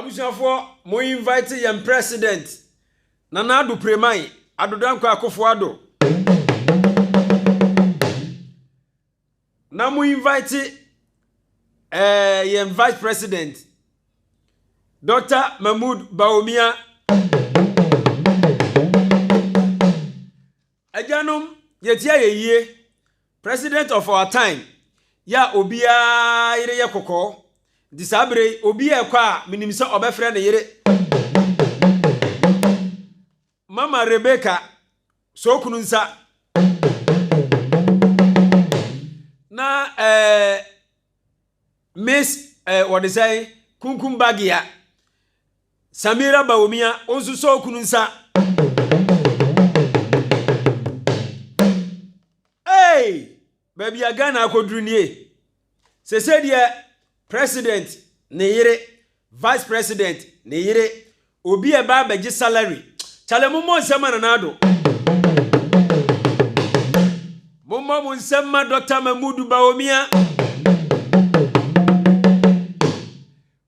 abusuafo mo invite yam president Nana Ado Premai Adodankwa Akufo-Addo na mo invite yam vice president Dr. Mahmoud Bawumia Ajanum yetia yeye president of our time ya obia ire ye kokko disabre obia kwa minimisa obefre ne yire Mama Rebecca sokunu nsa na Miss what they say Kunkum Bagia Samira Bawumia onzu sokunu nsa Hey baby agana akodru nie se die president ne yire vice president ne yire obi e ba beji salary chale mumo nsema Nana Ado mumo nsema Dr. Mahmoud Bawumia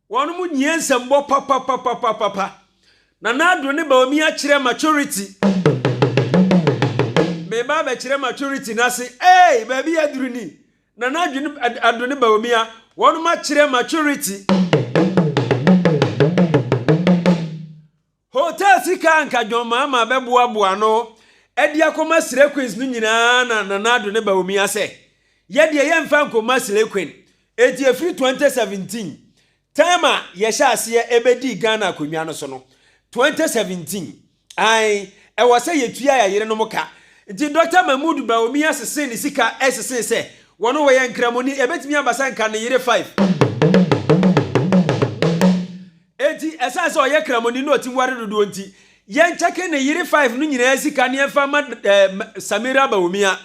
wonu mu nyensem bo papa Nana Ado ne Bawumia kire maturity me ba be kire maturity na se hey baby aduru ni Nana Ado ne Bawumia wonu ma kire maturity hotel sika anka Joma ma beboaboa no edi akoma sire queens no nyina na Nana Ado ne Bawumia se ye de ye mfa nkoma sire queen eti efri 2017 time ye sha ase ebedi Ghana akonwa no so no 2017 ai e wose ye tua ya yire no muka nti Dr. Mahmoud Bawumia sese ni sika sese se wono we ye nkramoni ebetimi abasa nka ne yire 5 eti esanse o ye kramoni no timware dodo nti ye ncheke ne yire 5 no nyina sika ne fa ma Samira Bawumia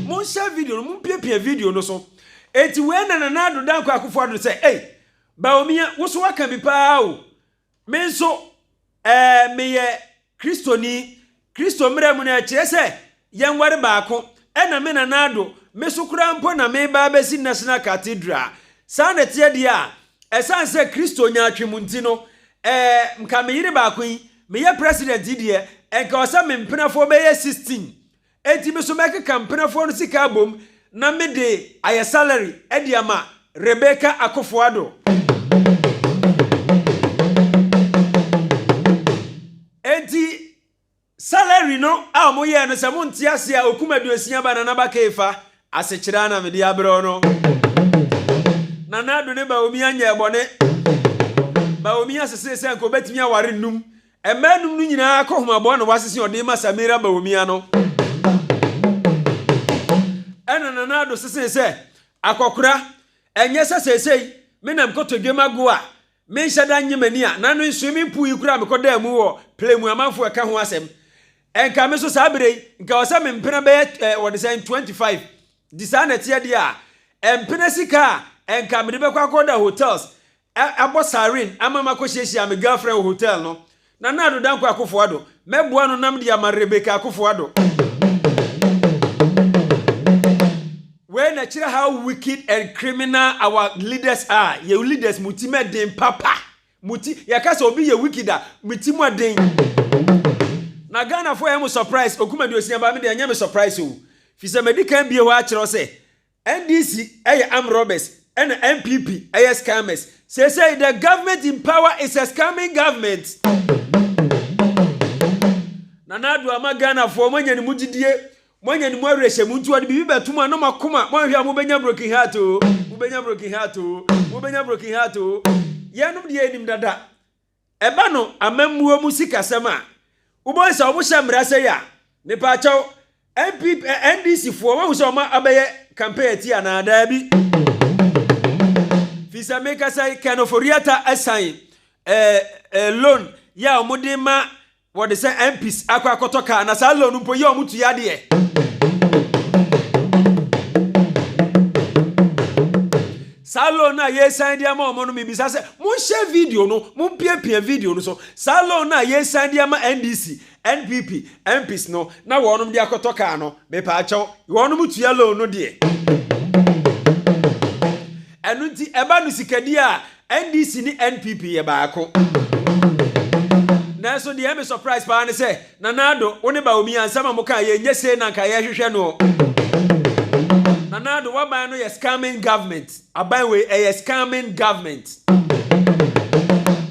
mon share video mon pie video no so eti we na Nana Ado Dankwa Akufo-Addo say hey Bawumia wo so waka bi pa o me nso me ye Kristo mremu na kire say ye nware baako na me Nana Ado me so kura mpo na me ba besi National Cathedral sa na tie dia esanse Kristo nya atwemu nti no mka me yire baako yi me ye president die enka osa me mpenafo be ye 16 enti me so make kampenafo no sika bom na me de aye salary ediama Rebecca Akufo-Addo enti salary no a mo ye no se mo ntia se a okumaduosia ba na ba kefa asechira na me de abro no Nana Ado ne Bawumia nya ebone Bawumia sese nko betimi aware num emanum no nyina akohomabo na wasese ode ma Samira Bawumia no Nana Ado sese akokura enye sese me nam kotodwema go a me nhyada nyemani a na no swimming pool yikura me koda mu wo play mu amanfo eka ho asem enka me so sabere nka wasa me mpena be what say 25 disana tie dia a empena sika enka me be kwakoda hotels abo sarin amama ko hyehyia me girlfriend hotel no Nana Ado Dankwa Akufo-Addo meboa no nam dia ma Rebecca Akufo-Addo when a chira how wicked and criminal our leaders are your leaders mutime den papa muti yakasa obi ye wicked a mutimu den na Ghana for am surprise okumaduosia ba me de anya me surprise o fi se medical bie ho a chiro se NDC am robbers and MPP scammers say the government in power is a scamming government Nana Ado ama Ghana for manya ni mugidie mwanya ni mwarehye muntu ade bibi betum ano makoma mwanhwe mubenya broken heart o mubenya broken heart o yanum de enim dada eba no amammuo mu sikasema ubonsa obusha mrase ya me pa chaw MPP NDC fo wo so ma abaye campaign ti anada bi fisa meka sai kanoforiata assign loan ya omudema what they say MPs akwakotoka na sa loan mpo ye omutu yade Salon na ye sandia ma omo no mi bisa se mun share video no mun pie video no so salon na ye sandia ma NDC NPP MPs no na wonum dia kotoka no me pa acho wonum tuya loan no de enu nti eba no sikadi a NDC ni NPP ye baako na so dey me surprise pa ne say Nanado woni ba omi ansama mo kan ye nyese na kan ye hwehwe no Nanado wa ban no ye scamming government aban we ye scamming government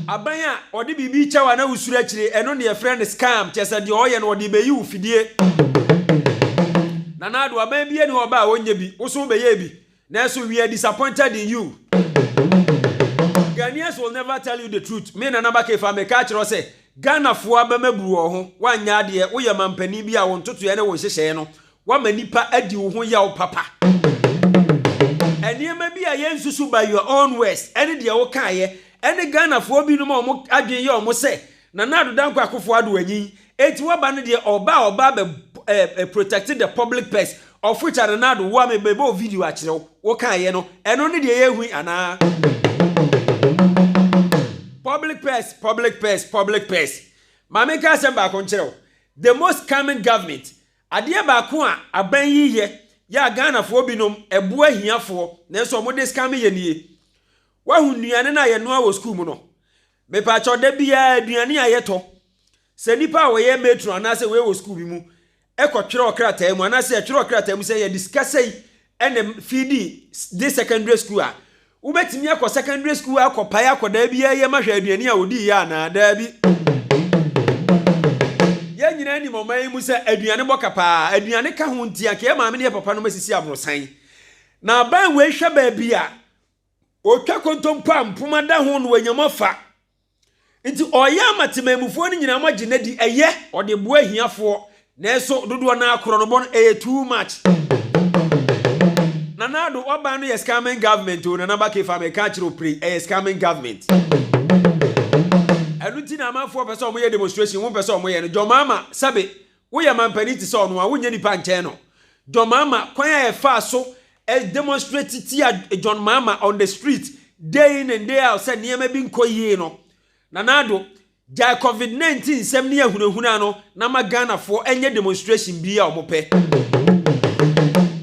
aban a odi bibi chawa na usuru akire eno ne ye friend scam chese de oye no odi be yi ufidie Nanado aban bi eni oba wonye bi wo so be ye bi na so we are disappointed in you. Ghanaians will never tell you the truth. Me na naba ke fa me ka kire say Ghana fo abamaburu ho wanya de wo ye mampani bi a won toto ye ne won hyehye no wa manipa adi wo ho ya wo papa eniema bi a ye nsusu by your own words ene de wo kan ye ene Ghana fo bi no ma mo adwen ye o mo say Nanado Dankwa Akufo Addo anyi eti wo ba ne de oba be protecting the public purse of which Nanado wo me bebo video a kire wo kan ye no eno ne de ye hu ana public purse. Mama ka say ba ko nkire the most common government ade ba ko a aban yiye ya Ghana fo binom ebo ahiafo na so mo de scam ye nie wa hu nuane na ye no a wo school mu no me pa cho da bia aduane a ye to se nipa wo ye metro na se we wo school bi mu e ko twere okrata mu na se twere okrata mu se ye discuss ene feed this secondary school a ubetimi akọ secondary school akọ pai akọ da bia ye mahwe aduane a odi ya na da bi ye nyina ni moman mu se aduane bokapa aduane ka ho ntia ke maame ne papa no masisi abrosan na ban we hwe ba bia otwa kontompa mpoma da ho no wanyamofa nti oya matemamufo ni nyina magye na di eye ode bo ahiafo na eso dodo na akoro no bon too much. Nanado oba no ye scamming government o na ba ke fa me ka kire pre scamming government anuti na amafo pese o mo ye demonstration wo pese o mo ye no Jomama sabe wo ye mampani ti so no a wo nya nipa nchen no Jomama kwan ya fa so demonstrate ti John Mama on the street day in and day out say niam bi nkoyie no Nanado ja COVID-19 sem ne ahunahuna no na ma Ghana fo enye demonstration bi a o mo pe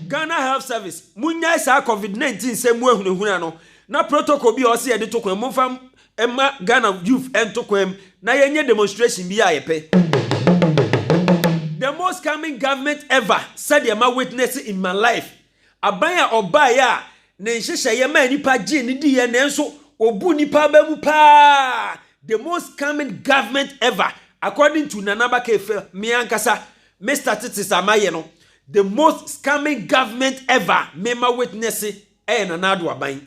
Ghana Health Service munya sa COVID-19 sem mu ahunahuna no na protocol bi o se ye de to kwan mo fam Emma Ghana youth entokwem na yenye demonstration bi a yepe the most coming government ever said the ma witness in my life abaya obaya ne nhihye ye ma nipa gi ni di ye ne nso obu nipa ba mu pa the most coming government ever according to Nanaba Kefe me ankasa Mr. Titis Amaye no the most scamming government ever me ma witness Nanado aban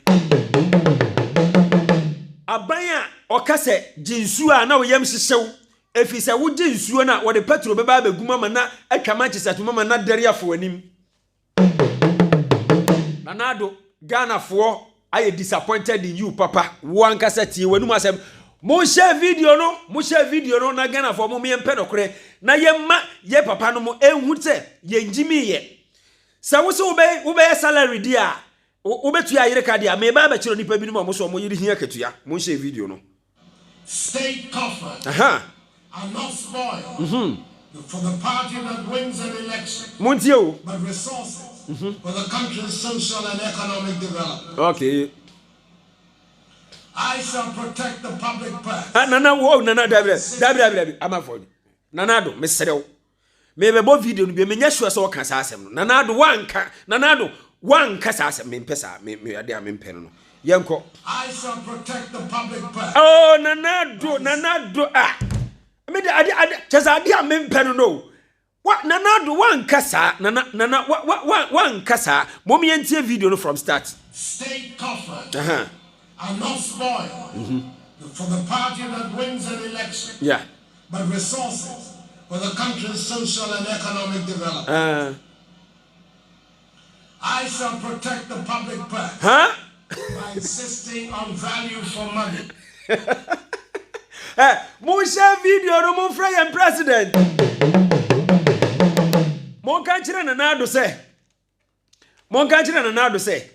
abanya okase jinsu a na woyam hyehyɛw efise wo jinsu na wo de petrol beba abeguma ma na atwama kyesatu mama na dare afo anim Nanado Ghana fo aye disappointed in you papa wo ankasa tie wanum asem mo share video no na Ghana fo mo me mpe nokore na yemma ye papa no mo enhu te ye njimi ye sa wo se wo be salary dia Ubetu ya yire kadi ya meba ba chiro nipa binu mo so mo yiri hia ketua mo share video no state coffers are not spoiled for the party that wins an election but resources for the country's social and economic development. Okay, I shall protect the public purse. Nana wo nana dabi amafodi Nanado meserew mebebo video no bi menya sure so ka sa asem no Nanado wanka Nanado one kasa me pesa me ade am pen no yenko I shall protect the public purse. Oh Nanado me de ade chesa ade am pen no what Nanado one kasa nana one kasa mom yentie video no from start state coffers are not spoiled for the party that wins an election but resources for the country's social and economic development. I shall protect the public purse by insisting on value for money. Mo share video no mo frey and president. Mo kan kire Nanado say.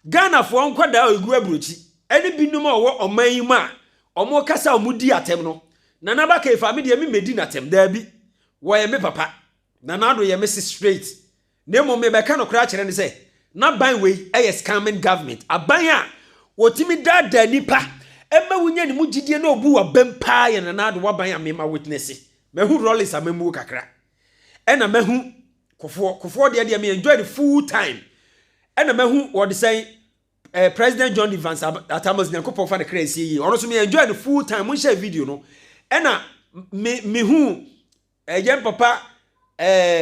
Ghana fo nkwada ogu abrochi. Eni binum owo oman yi ma omo kasa omudi atem no. Nanaba Kefe me de me medi natem da bi. Wo ye me papa. Nanado ye me straight. Nemo me be ka no kra kire ne say na ban we scamming government aban a wotimi dada nipa ema wunya ni mugidie na obu wa bempa ye na nado waban a mema witness mehu Rollins amemu kakra ena mehu kofo de me enjoy the full time ena mehu what say President John Evans Atamos Nyankopon fa the crazy yi ono so me enjoy the full time mun share video no ena me hu yen papa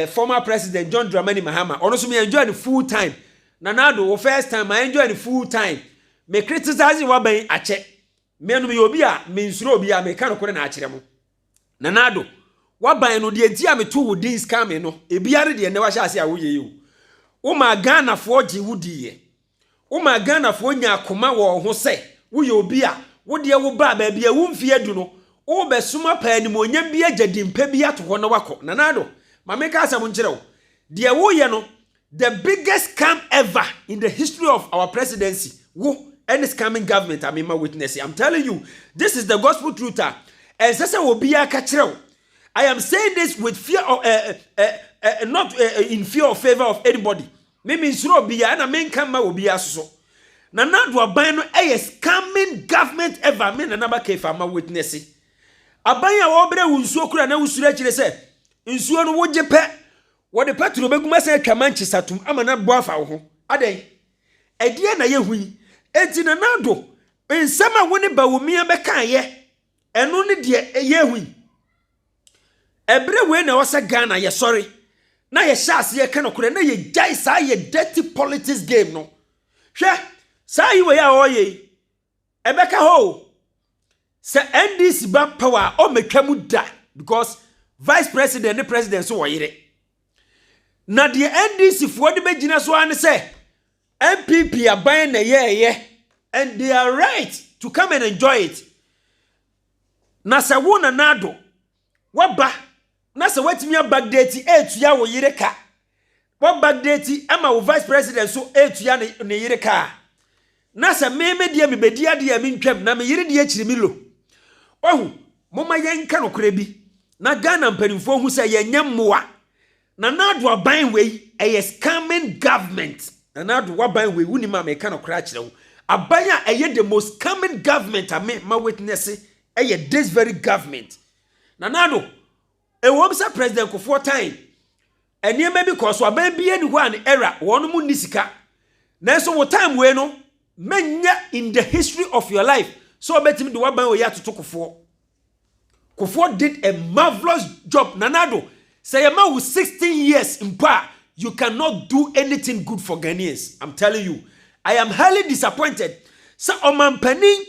former President John Dramani Mahama ono so me enjoy the full time nanado first time I enjoy the full time me criticize waban ache me no me obi a me nsuro obi a me kan ko na akire mo nanado waban no de dia me to wudi scam no ebiare de ne wa sha ase a wo ye yi wo ma Ghana fo gi wudi ye wo ma Ghana fo nya akoma wo ho se wo ye obi a wo de wo ba ba bia wo mfie du no wo be suma pa ni mo nya bia gyadimpa bia to ho na wako nanado ma me ka asem nkire wo de wo ye no the biggest scam ever in the history of our presidency wo any scamming government I mean witness. I'm telling you, this is the gospel truth. And sasa will be a catcher. I am saying this with fear of not in fear or favor of anybody. Maybe sure be and I mean come will be as so. Nana do abano a scamming government ever mean another case for my witness. Abaya obre unso kura na usura chire se. Nsuo no wo jepe. Wo de petro beguma se kamanchi satum amana boafa ho. Aden. Edie na yehui. Enti na nado nsema woni ba wo mia beka ye eno ne de ye hui ebre we na wasa Ghana ye sorry na ye shas ye ka nokure na ye jai sa ye dirty politics game no hwe sa yi we ya oye ebeka ho se NDC ba power o metwamu da because vice president and president so wo yire na de NDC fo de begina so an se MPP aban na ye and they are right to come and enjoy it. Nasa wona nado waba nasa watimi abagdate etuya wo yireka wo bagdate ama wo vice president so etuya ne yireka nasa meme dia me bedia dia me ntwam na me yire dia chiri mi lo ohu moma yenka no kora bi na Ghana mpanimfo hu se yanyammoa na nado aban wei scamming government. Nanado waban we wuni ma meka no kra kire wo abanya the most common government my witness this very government nanado wom sa president ko for time ene ma bi cause aban bi eni ho an era wonu mu nisika nanso wo time we no menya in the history of your life so betim de waban we atoto kofo did a marvelous job nanado say a man with 16 years in power. You cannot do anything good for Ghanaians. I'm telling you. I am highly disappointed. So, Oman Penny,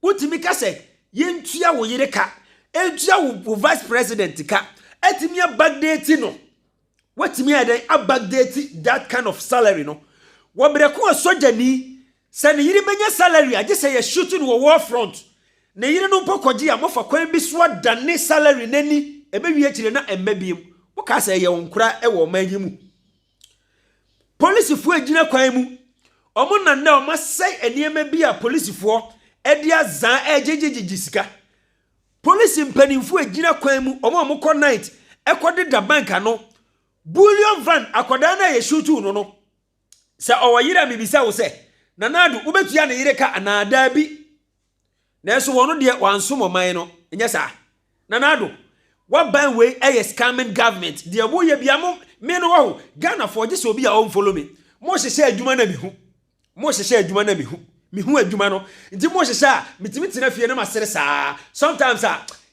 Utimika say, Yentua wo yireka, Entua wo vice president ka, Etimia backdate no. What me a backdate that kind of salary no. Wabreko a soja ni, send yiri benya salary, I just say a shooting war front. Ne yiri no pokoji amofa kwen biswa dane salary neni, ebe wiye na embebiem. Waka say ye wonkura ewo manyimu. Police fu agina kwan mu omo nanna o masai eniema bi a police fu e dia zan ejejejiji sika police mpanimfu agina kwan mu omo ko night ekode da bank no bullion van akoda na ye shootu no se o yira mebisa wo se nanado ubetua na yire ka anada bi na eso wono de wanso man no enya sa nanado waban we scamming government de abo ye biamo me no wo Ghana for just obi a follow me mo hye adwuma na mihu mihu adwuma no nti mo hye a mitimi tena fie na masere saa sometimes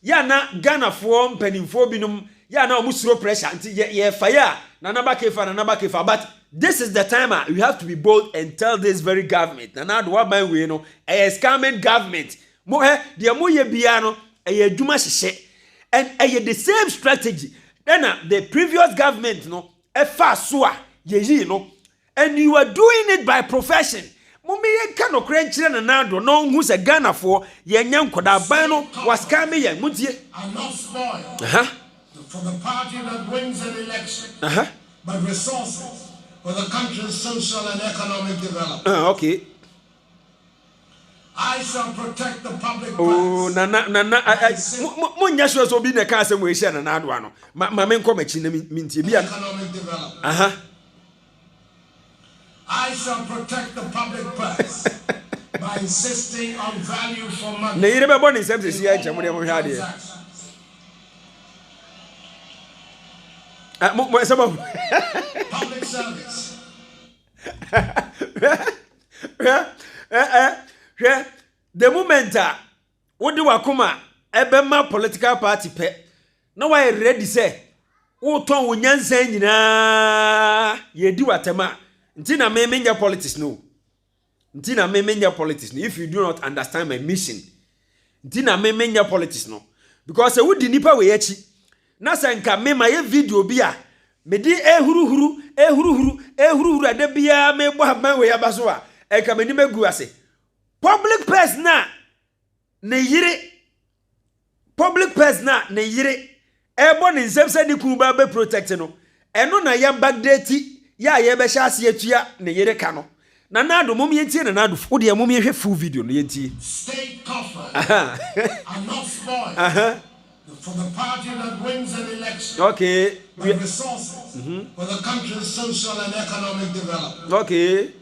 ya na Ghana for mpanimfo binum ya na omusuro pressure nti ye fire na nabakefa but this is the time you have to be bold and tell this very government na do waban we no scamming government mo de mo ye bia no adwuma hye and the same strategy then the previous government no efasua yeyi no and you are doing it by profession mummy ka no krenchire na nado no hu se Ghana for ye nya nkoda ban no was scamming ye mutie for the party that wins an election but resources for the country's social and economic development. Okay. I shall protect the public. Oh, munya sure so bi na ka asem we share na ado ano. Ma me nko machi na mintie bia. Economic development. I shall protect the public purse by insisting on value for money. Ne yire be boni sem se sia nche mo de mo hwa de. Mo sama Public service. The moment wo de wakoma ebema political party pe na why ready say wo ton wo nyansa nyina ye di watema nti na me menya politics no nti na me menya politics no if you do not understand my mission nti na me menya politics no because wo di nipa we yachi na senka me ma ye video bi a me di ehuruhuru ade bia me bo haban we abaso a enka me ni megu ase public person na ne yire public person na ne yire ebo ne nsem se ni kunu ba be protect no eno na ya backdate ya ye be sha ase atua ne yire ka no na nado mom yentie na nado wo de mom ye hwe full video no yentie state coffers are not spoiled for the party that wins an election. Okay. But resources for the country's social and economic development. Okay.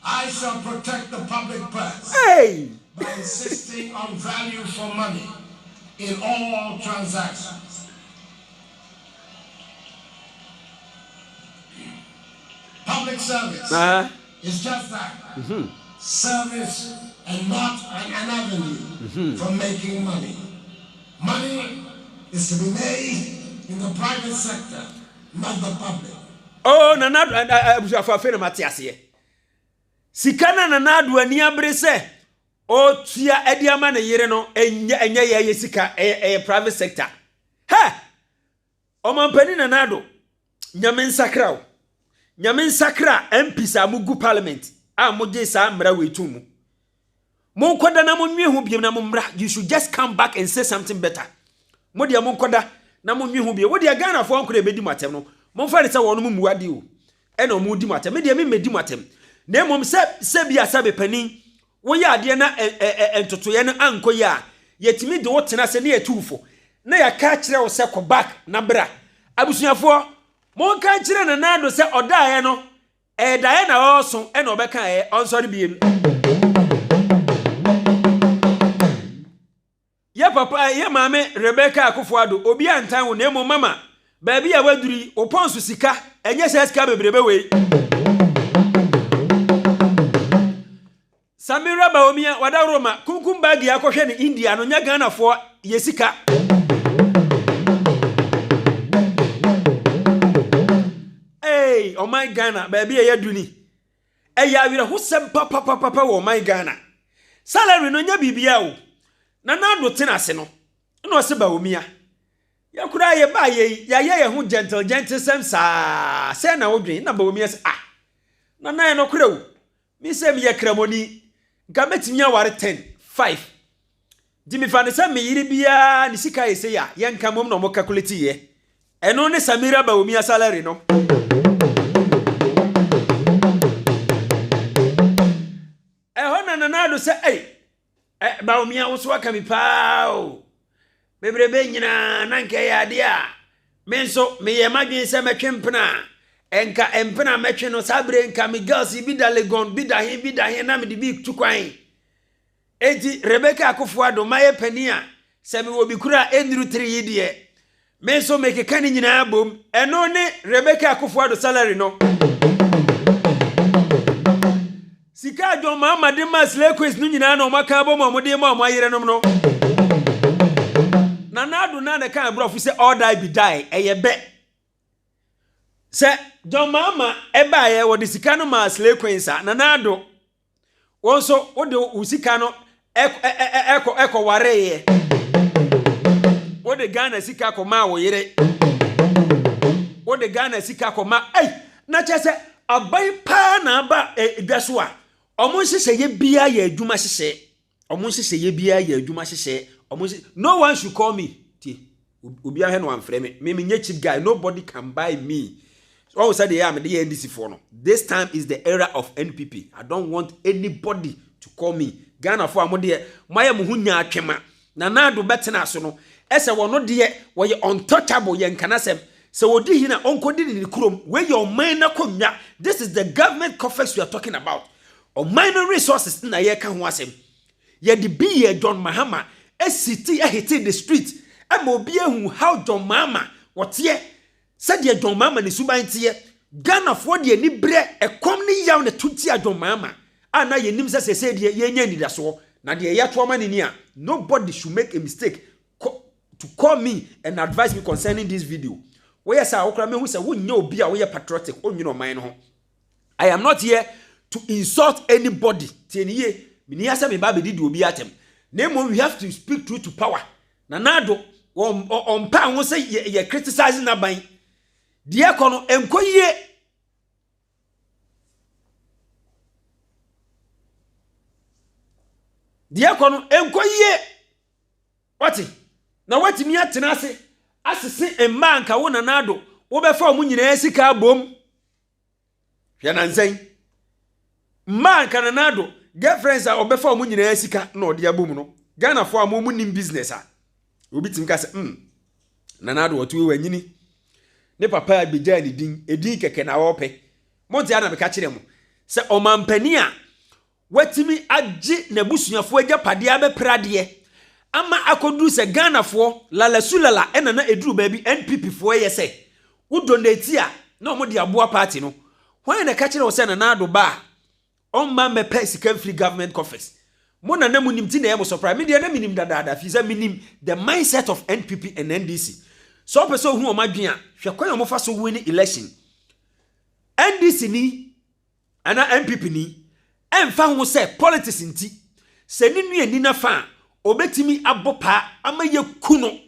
I shall protect the public purse by insisting on value for money in all transactions. Public service is just that. Service and not an avenue for making money. Money is to be made in the private sector, not the public. Oh, Nanado, I was afraid of Matthias here. Sikana Nanado and Yabrese. Oh, Tia Ediaman, a year no, and Yasika, a private sector. Ha! Oman Penny Nanado. Nyamin Sakra. Nyamin Sakra, MPs, Mugu Parliament. Mojesa Mrawe Tumu. Monkoda na monwe ho biem na mommra, you should just come back and say something better. Modia monkoda na monwe ho biem. Wodia Ghana fo ankora ebedi matem no. Momfa ne se wono muade o. E na omudi matem. Media me medi matem. Na mom se bia sabe panin. Wo ya ade na entotoye na ankoye a, yetimi de wotena se na yetufo. Na ya ka kire wo se ko back na bra. Abusuafo, monka kire na nado se odae no. Dae na oso e na obeka onsori biem. Ya papa ya mame Rebecca Akufo-Addo obi antan wo nemo mama baabi ya waduri oponso sika enye se sika bebrebe we Samira Baomia wada Roma kunkum bag ya kohwe ni India no nya Ghana fo yesika oh my Ghana baabi ya duni ya wira husem papa wo my Ghana salary no nya bibia wo na nado tena se no na ose Baomia ya kura ye ba ye ho gentle sem sa se na wodwen na Baomia se na no kura wo mi se mi ye kramoni nka metimia ware 5 di mi fa ne se me yiri bia ni sika ye se ya ye nka mom no mo calculate ye eno ne Samira Baomia salary no na nado se Baomia wo so aka mi pao bebrebe nyina na nke ya de a me nso me ye madwen se metwempena enka empena metwe no sabre enka mi girls bi da Legon bi da he na me de bi tukwan enti Rebecca Akufo-Addo maye pani a se me wo bi kura enru 3 yidie me nso me keka ni nyina bom eno ne Rebecca Akufo-Addo salary no Sika John Muhammad Masle quiz nu nyina na omaka bo mo de mo ayere nom no na nado na ne kan brofu se all die be die eye be se John Muhammad e ba ye wo de sika no Masle quiz na nado wonso wo de usika no eko ware ye wo de Ghana sika ko ma wo yere wo de Ghana sika ko ma na chese abai pa na ba edwaso a omo hyehyɛ ye bia ye adwuma hyehyɛ omo hyehyɛ ye bia ye adwuma hyehyɛ omo no one should call me tie obi ahe no amfrɛ me me cheap guy nobody can buy me all said they am the NDC for no this time is the era of NPP I don't want anybody to call me Ghana for amode maye mo hu nya atwema na nado betena so no ese wono de wo ye untouchable ye nkanasem So wodi hina onkodi ni kurom where your mind na konwa. This is the government coffers we are talking about. O minor resources na ye ka ho asem. Ye de bi ye John Mahama city hit the street. Ama obi ehu how John Mahama what ye said ye John Mahama ni suban tie. Ghana for de ni bre ekom ni yaw na tuti a John Mahama. Ana ye nim se de ye nya ni da so. Na de ye to ma ni a nobody should make a mistake to call me and advise me concerning this video. Where say okra me hu say wo nya obi a wo ye patriotic onwino man ho. I am not here to insult anybody. Tieniye mini asa me ba be di obi atem. Nemo we have to speak truth to power. Nanado on pa ho say ye criticizing na ban. Die kono enkoyie die kono enkoyie wati na wati mi atena ase asese emma nka wo nanado wo be fa mu nyina sika abom hwe na nzen mma nka nanado girlfriends a obe fa mu nyina sika na ode abom no Ghana fo amu nim business a obi tim ka se nanado otu we wanyini ne papa abegya ni edin keke na wo pe monti ana me ka kire mu se omampani a watimi agi na busuafo agya pade abeprade ama akodu se Ghana fo lalasulala ena na eduru ba bi NPP fo ye se wo donate a na omo de aboa party no hwan na ka kire wo se na ado ba on ma me pay sika free government coffers mo na namu nim ti na e surprise me de na minim dada fi se minim the mindset of NPP and NDC so person hu o madwen a hwe kwan o mo fa so win election NDC ni ana NPP ni emfa ho se politics nti se ni nua ni na fa obetimi abopa amaye kuno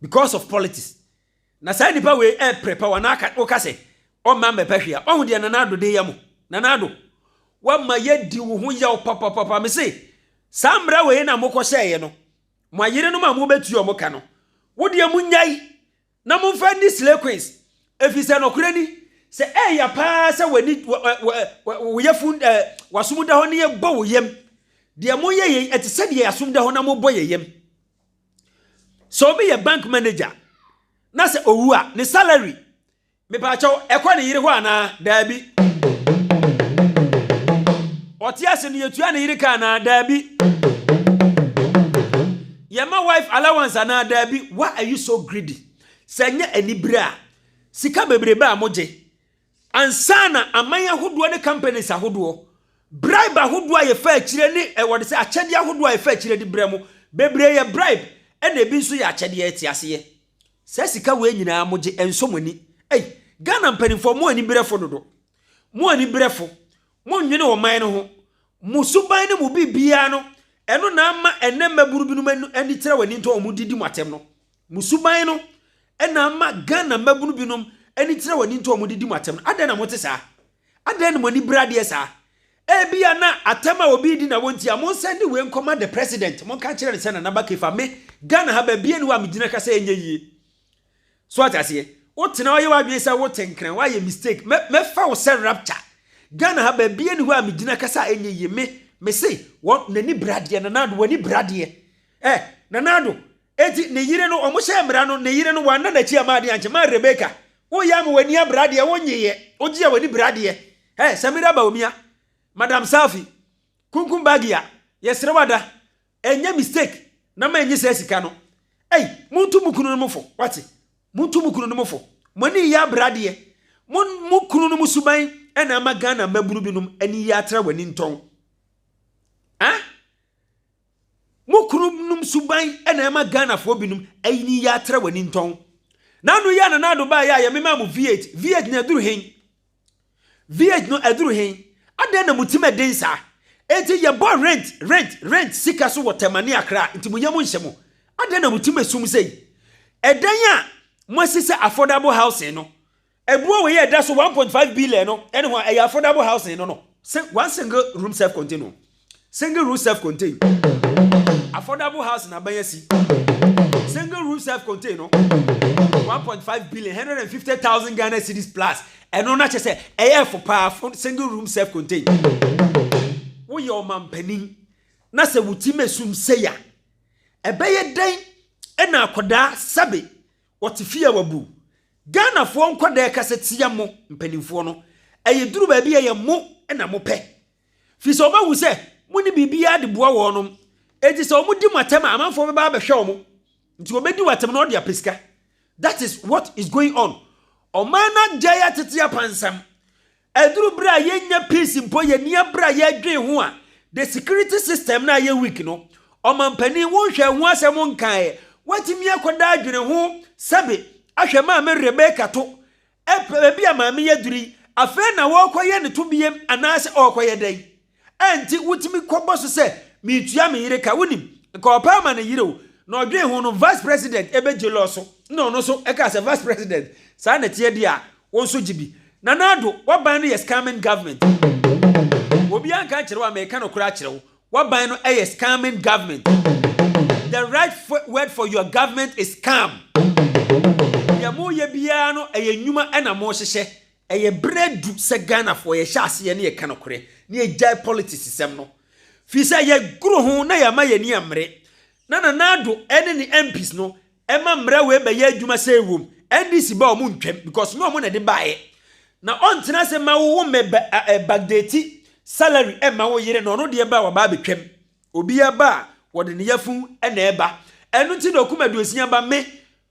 because of politics na say nipa we prepare wana aka o ka se o ma me pahwia o hu de nanado de yamo nanado wa ma yedi wo hu ya papa me se samra we na mokọ hye no mo ayire no ma mo betu o mo ka no wo de mu nyai na mo fa ni slay queens efise no kurani se ya pa se wani wo yefun wasumuda ho ne ye bo wo yem de mo ye etise de asumuda ho na mo bo ye yem so be ye bank manager na se owu a ne salary me pa chaw ekwa ne yire ho ana daabi otiase ne yetua ne yire ka na daabi yema wife allowance ana daabi. Why are you so greedy? Sanya anibra sika bebrebe a moje ansana amanya hodo ne companies ahodo bribe ahodo a ye fa akire ne wode se akyede ahodo a ye fa akire di bremo bebre ye bribe ena ebi nso ye akyede ye tiase ye se sika we nyina moje ensomani Ghana mpanimfo mo ani brefo dodo mo ani brefo mo nwene wo man no ho musuban ne mu bibia no eno na ama enne maburu binu ani tire wani nto omu didi matem no musuban no ena ama Ghana maburu binu ani tire wani nto omu didi matem no adan na mote sa adan na mani brade sa bia na atema obi di na wonti a mon send we command the president mon ka kire ne se na naba kefa me Ghana ha ba bia ni wa medina ka se enye yie so atase wotena wa ye wa dwen sa wotenkran wa ye mistake me fa wo se rapture Ghana ha ba bia ni wa medina ka sa enye yie me say won nani brade nanado wani brade nanado eti ne yire no omo hye mra no ne yire no wana na chi amade anche ma Rebecca wo ya me wani brade wonyeye ogia wani brade Samira Baumia Madam Safi kunkum bagia yesre wada enya mistake na ma enyi sesika no muntu mukunu no mofo wati muntu mukunu no mofo mani ya brade mukunu no musuban ena ma Ghana maburu binum ani ya tra wani nton mukunu num suban ena ma Ghana fo binum ani ya tra wani nton nanu ya na nado ba ya me ma mu V8 na duru hen V8 no aduru hen adan na mutima densa eti ye bo rent sika so wotemani akra nti munyam nhyemo adan na mutima sum sei edan a mwasise affordable housing no ebuo we ye da so 1.5 billion no ene ho e affordable housing no one single room self contained affordable house na bayasi single room self contained no 1.5 billion 150,000 Ghana cedis plus eno na che se for powerful single room self contained wo your mampani na se wutime sum seya ebeye den ena akoda sabe wotifia wabu Ghana fo nkoda kasetia mo mpanimfo no eye duru ba bia ye mo ena mo pe fi so ba wu se mo ni bibia de boa wo no eji se omudi matem amanfo be ba behwe omo nti obedi watem no de apeska. That is what is going on. Omana jaya tetia pansam eduru bra yenya peace mpo ye nia bra ye dwen ho a the security system na ye weak no omampani won hwe ho asem nkan watimi akoda adwene ho sabe ahwe ma me Rebecca to ebi amame yaduri afa na wo koye ne to biem anase okoye dai enti wutimi koboso se mitua me yire ka wonim nka opa ma ne yire o na odwen ho no vice president ebe jeloso no so eka se vice president sa na tie dia won so jibi Nanado waban no scamming government obi anka kire wa me ka no kura kire wo waban no scamming government. The right word for your government is scam. Yamu ye bia no nyuma ena mo hyehye eye bredu se Ghana for ye hyase ye ne ye ka no kure ne ye jai politics system no fi se ye guru ho na ya ma ye ni amre na Nanado ene ni MPs no ema mra we be ye adwuma se ewom NDC ba o mu ntwem because no mo na de baaye na ontena se ma wo me bagdeti salary ema wo yire no no de ba wa ba betwem obi aba wode ne yafu ena eba enu ti document osia ba me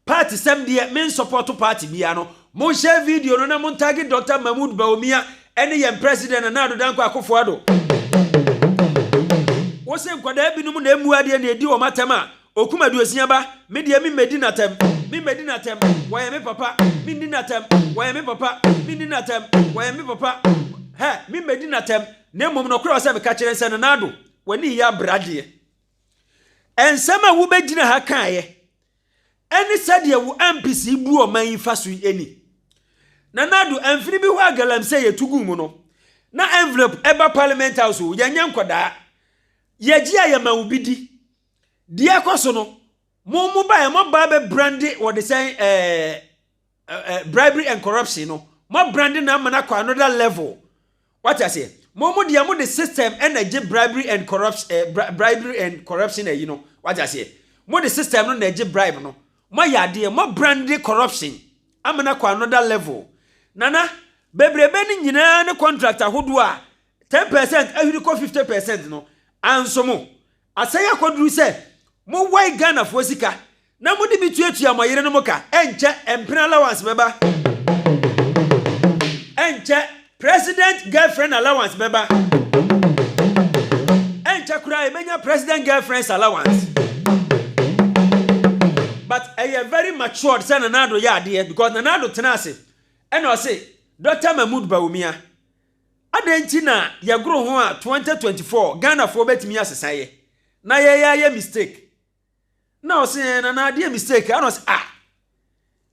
party sem de me support party bia no mo share video no na mo tag Dr. Mahmoud Bawumia ene ye president Nanado Danko Akufo-Addo wo se nkwada binum na emu ade na edi wo matema okumadu osia ba me de mi medina tem why me papa mi ndina tem why me papa mi ndina tem why me papa he mi medina tem na mom no kura se be ka kire se Nanado wani ya brade ensema wo begina ha kaaye eni sade wo MPC bu o man faso eni Nanado amfini bi ho agalam se yetugu mu no na envelope eba parliament house wo yanya nkoda ye gia ya ma ubidi di akoso no mo ba mo ba be brandy what they say bribery and corruption no mo brandy na mana kwa another level. What I say mo dia mo the system energy bribery and corruption you know what I say mo the system no energy bribe no mo ya de mo brandy corruption amana kwa another level nana bebrebe ni nyina ne contract ahodo a 10% ahiri ko 50% no anso mo asaya koduru se mo wai Ghana fo sika na mo de bituatua mo yire no mo ka enche empena allowance beba enche president girlfriend allowance beba enche kura emenya president girlfriend allowance but a very matured say Nanado ya ade because Nanado tenase eno say Dr. Mahmoud Bawumia adenchi na yagro ho a 2024 Ghana fo betimi asesaye na ye mistake na o se na ade mistake ana o se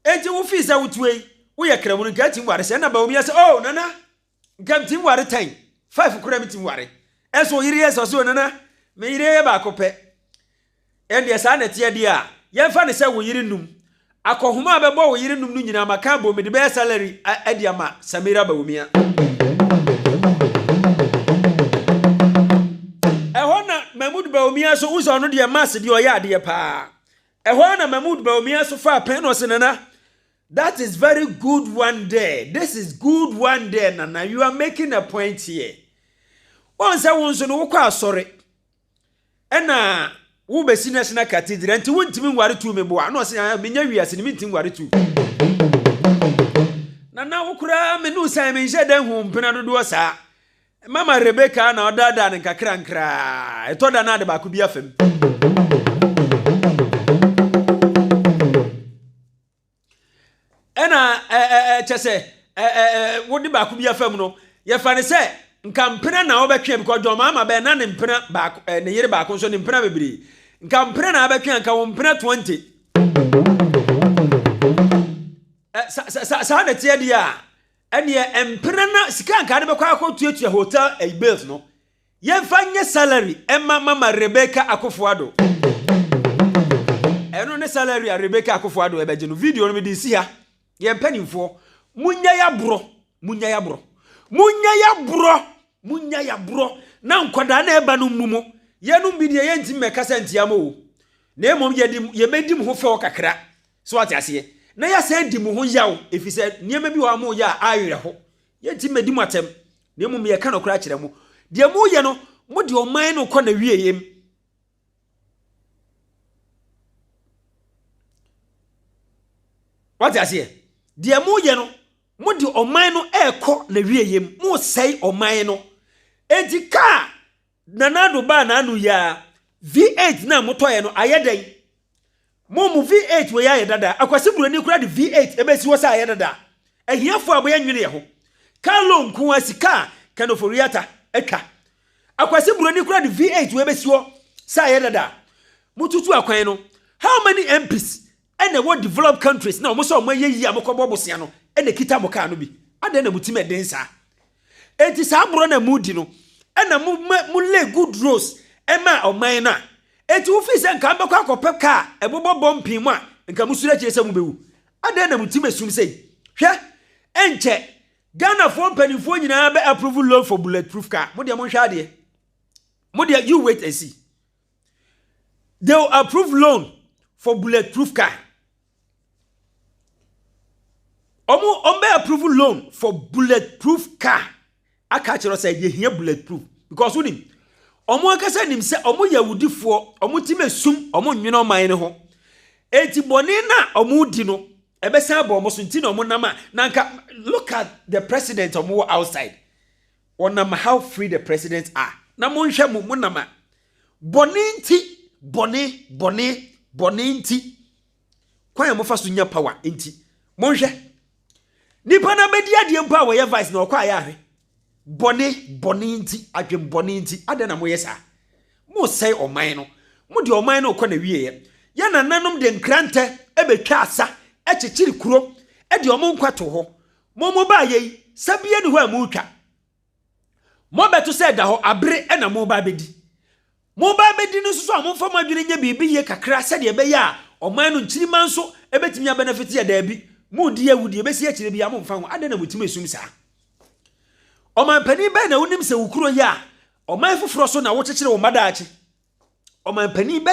eji wo fi sa wutuei wo ye kramu nka tim ware se na Bawumia se oh nana nka tim ware 10 5 kura mi tim ware eso yire yes so nana me yire ba kope ende sa na tie dia ye fa ne se wo yire num akohuma abebo wo yire num nu nyina maka bo me de be salary ade ama Samira Bawumia Mahmoud Bawumia so uzo no de mass de oya de pa ehwa na Mahmoud Bawumia so fa pen no senana that is very good one day. This is good one day nana you are making a point here once won so no wo kwa asore ena wo besi national cathedral nti wontimi nware tu me bo no se menya wiase ni mintim nware tu nana wo kura me no sai me nje dan hu mpena dodo sa Mama Rebecca na odada ne kakra nkra etoda na de ba ku bia fam ena chese wodi ba ku bia fam no ye fa ne se nka mpena na obetwe because jo mama be na ne mpena ba ne yire ba ko so ne mpena bebiri nka mpena na abetwe nka wo mpena 20 sa na tie dia ene empena na sika nka de be kwa akotuatua hotel a bills no yemfa nye salary emma mama Rebecca Akufo-Addo eno ne salary a Rebecca Akufo-Addo ebeje no video no me di si ha yempanimfo munya ya bro na nkoda na eba no mumu yenum bi de yentim meka santiamo na mom ye medi mo ho fe okakra so ate ase na ya se di mo ho yaw efise niema bi wa mo ya ayere ho ye ti medi mo atem na mom ye ka no kra kire mo de mo ye no mo de oman no kɔ na wieyem what ase de mo ye no mo de oman no ekɔ na wieyem mo sei oman no edika nanado ba na anu ya V8 na motoye no ayeden mo V8 we ya dada akwase burani kura de V8 ebesi wo sa ayedada ehiafo aboya nwene ye ho kalo nku asika kanoforiata etwa akwase burani kura de V8 we ebesi wo sa ayedada mututu akwan no how many MPs and the world developed countries na mo so mo yeyi amokobo bosia no ene kita mo ka no bi ade na mutime den sa enti sa bro na mudi no ena mu le good roads ema oman na enti wo fi se nka mbekọ akọpe ka ebobo bompi mu a nka musura kire se mu bewu ade na mutime sum sei hwe enche Ghana for penifo nyina be approve loan for bulletproof car mo de mo hwa ade mo de you wait and see they will approve loan for bulletproof car ombe approve loan for bulletproof car aka kire say ye hia bulletproof because woni omo akasa nim se omo yawudifo omo timesum omo nwene oman ne ho enti boni na omo di no ebesa ba omo so nti na omo nama nanka look at the president omo outside onam how free the presidents are na mo nhwe mo nama boni nti kwan mo fa so nya power enti mo nhwe nipa na bedi ade mpa wo ye vice na okwa ya ahwe boni nti adwem boni nti ade na mo yesa mo sei oman no mo de oman no kɔ na wieye ya na nanom de nkrante ebetwa asa ekekiri kuro e de omo nkwato ho mo ba ye sabie ni ho amutwa mo beto se da ho abre e na mo ba bedi no so amon fam adwene nya bibi ye kakra se de be ya oman no nkiri manso ebetimi ya benefit ya da bi mo di awudi ebesi akire bi amon fa ho ade na mutimi esum sa oman pani be na wonim se wukuro ya oman foforo so na wo kekere wo madaache oman pani be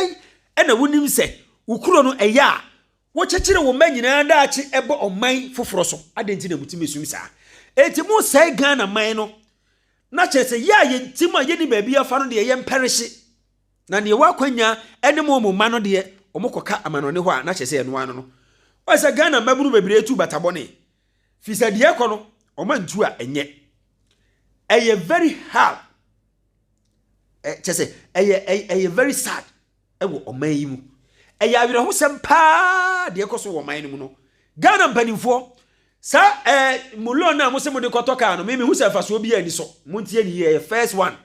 na wonim se wukuro no eya wo kekere wo manyina daache ebo oman foforo so adenti na mutime sum sa eti mo sai Ghana man no na chese ya ye ntima ye ni baabi afa no de ye mperishi na ne wakwanya ene mo ma no de omokoka amanone ho a na chese eno ano no o se Ghana maburu bebire tu batabone fisa de ekono omantu a enye eye very hard chese eye very sad ewo oman yi mu eye awire ho sempa de ekoso wo man mu no Ghana mpanimfo sa mulo na mo se mo de kotoka no me hu se fa so bi ani so muntie ni ye first one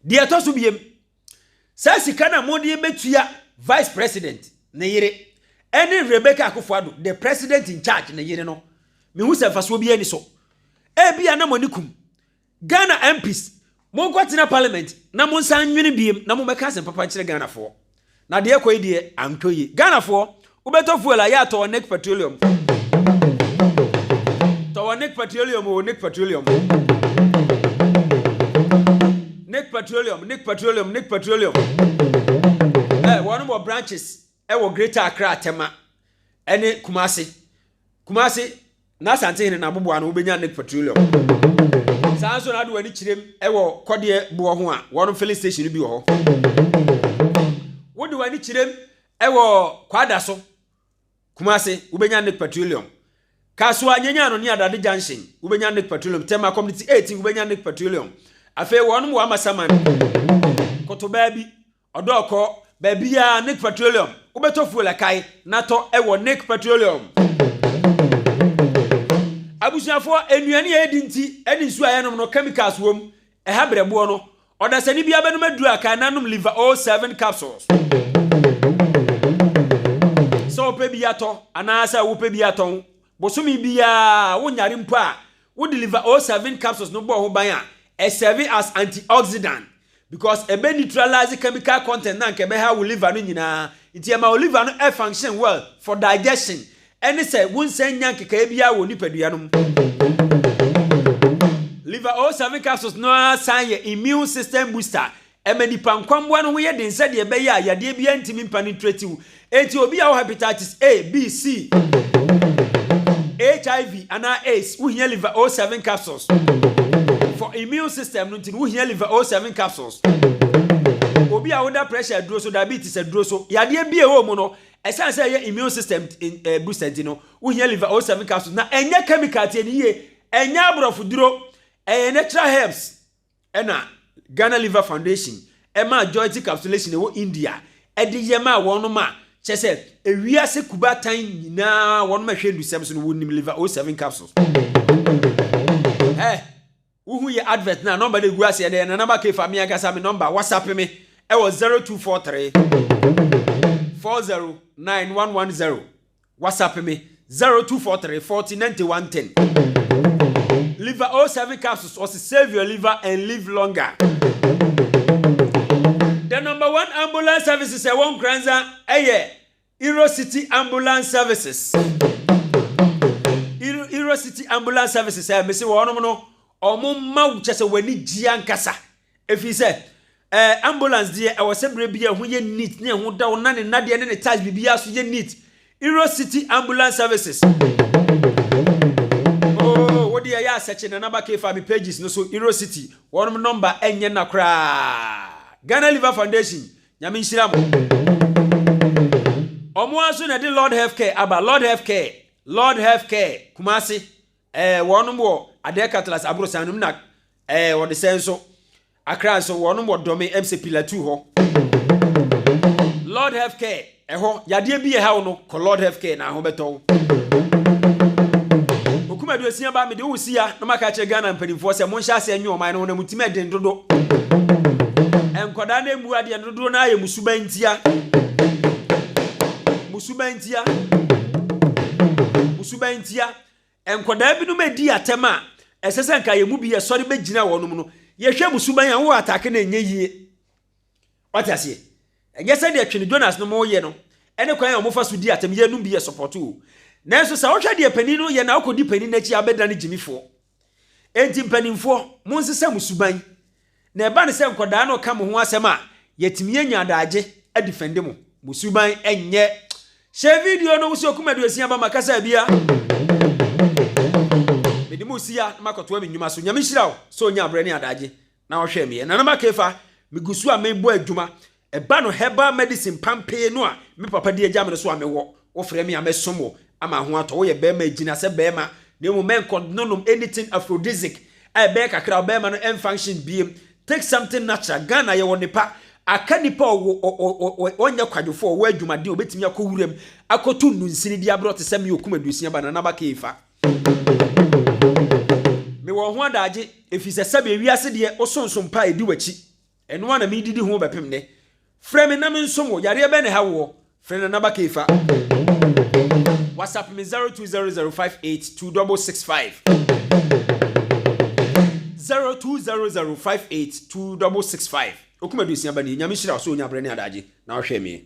de etoso biem sa sika na mo de betua vice president ne yire ene Rebecca Akufo-Addo the president in charge ne yire no me hu se fa so bi ani so bia na monikum Ghana MPs mo kwatina parliament na mo nsan nwene biem na mo meka sen papa kire Ghana fo na de ekoyi de antoyi Ghana fo ubeto fuel ya to Nick Petroleum Nick Petroleum one more branches wo Greater Accra Tema ene Kumasi na sante ne na boboa no ubenya Nick Petroleum sanso na do wani kirem wo kode bo ho a one filling station bi wo ho wodi wani kirem wo kwada so Kumasi ubenya Nick Petroleum Kaswa nyanya no ni Adade Junction ubenya Nick Petroleum Tema Community 18 ubenya Nick Petroleum afi wonu mo amasaman kotoba bi odoko ba bia Nick Petroleum ubeto fuel kai nato ewo Nick Petroleum abusuafo enuane ya edi nti eni nsu ayenom no chemicals wom ha brebo no odasani bia benum aduru aka nanom liver 07 capsules so pe bia to anasa wo pe bia ton bosomi bia wonyare mpo a wo deliver 07 capsules no bo ho ban a serve as antioxidant because e be neutralize chemical content na nke be ha wo liver no nyina iti e ma wo liver no function well for digestion any say won san nya nkeka bia wo nipadua no liver 07 capsules no sign your immune system booster emani pankwamboa no ho ye den se de be ya yade bia ntimi penetrate wu enti obi a wo hepatitis A B C HIV and AIDS we here liver 07 capsules for immune system no tin we here liver 07 capsules obi a woda pressure duro so diabetes duro so yade bia wo mu no esan say your immune system boosted no we here liver 07 capsules na enye chemical tie ni ye enye abrofu duro natural herbs ena Ghana Liver Foundation ema joint capsulation e wo India e de yema wonu ma chese ewiase kubatan nyina wonu ma hwe ndusem so no wonim liver 07 capsules uhu ye advert na number de guase de na number ke family agasa me number WhatsApp me e wo 0243 409110 WhatsApp me 0243 409110 liver 07 capsules or save your liver and live longer. The number one ambulance services at one Kranza, Iro City Ambulance Services. Iro City Ambulance Services, Missy Wonomono, or Mumma, just a Wenny Giancasa. If he said, ambulance, dear, I was sempre be a who you need, near who down none and Nadia and the ties be asked you need. Iro City Ambulance Services. Dia ya search na number ke family pages no so Iro City one number enye na kra Ghana Liver Foundation nyame nhira mo omo aso na de Lord Healthcare aba Lord Healthcare Kumasi one mo ade Catalas abro sanum na wo de senso akra so one mo dome MC Pillar 2 ho Lord Healthcare ho yade bi e ha no ko Lord Healthcare na ho beto kuma do sia ba me de wo sia na maka che Ghana mpanimfo se mo nhya se anwe o man no na mutime den dodo enkoda na emu ade dodo na aye musubantia enkoda bi no medi atema esese nka ye mu bi ye sori begina wonum no ye hwe musuban a wo atake na enye yie watiase enye se de twene Jonas no mo ye no ene kwan ya mo fa so di atem ye num bi ye support o Nenso sa wohwe de pani no ye na akodi pani na chi abeda ne gimifo. Enti panimfo mo nsesa musuban. Na eba ne se nkoda na ka mo ho asem a yetimi anya adage adifende mo. Musuban enye. Share video no wusi okuma do asia ba makasa bia. Medi musia na makoto amenyuma so nyame hira wo so nya abrani adage na wohwe me. Na na makefa migusu a mebo adwuma. Eba no herbal medicine pampe no a me papa de agya me so a mewo. Wo frɛ me amesomo ama ho ato wo ye bema gina se bema na mu men nonom anything aphrodisiac ai be kakra bema no en function biem take something natural Ghana ye wo nipa aka nipa onya kwadwofo wo adwumade obetimi akowuram akotu nunsini di abro te se me okumadusia ba na ba keifa me wo ho adaje efise sebe wiase de osonsom pa edi wachi eno na me didi ho bepem ne frɛ me na me nsom wo yare be ne ha wo frɛ na ba keifa WhatsApp me 0200582665 0200582665 okuma dusia ba ni nyame hira so onya brane adaje na wo hwe me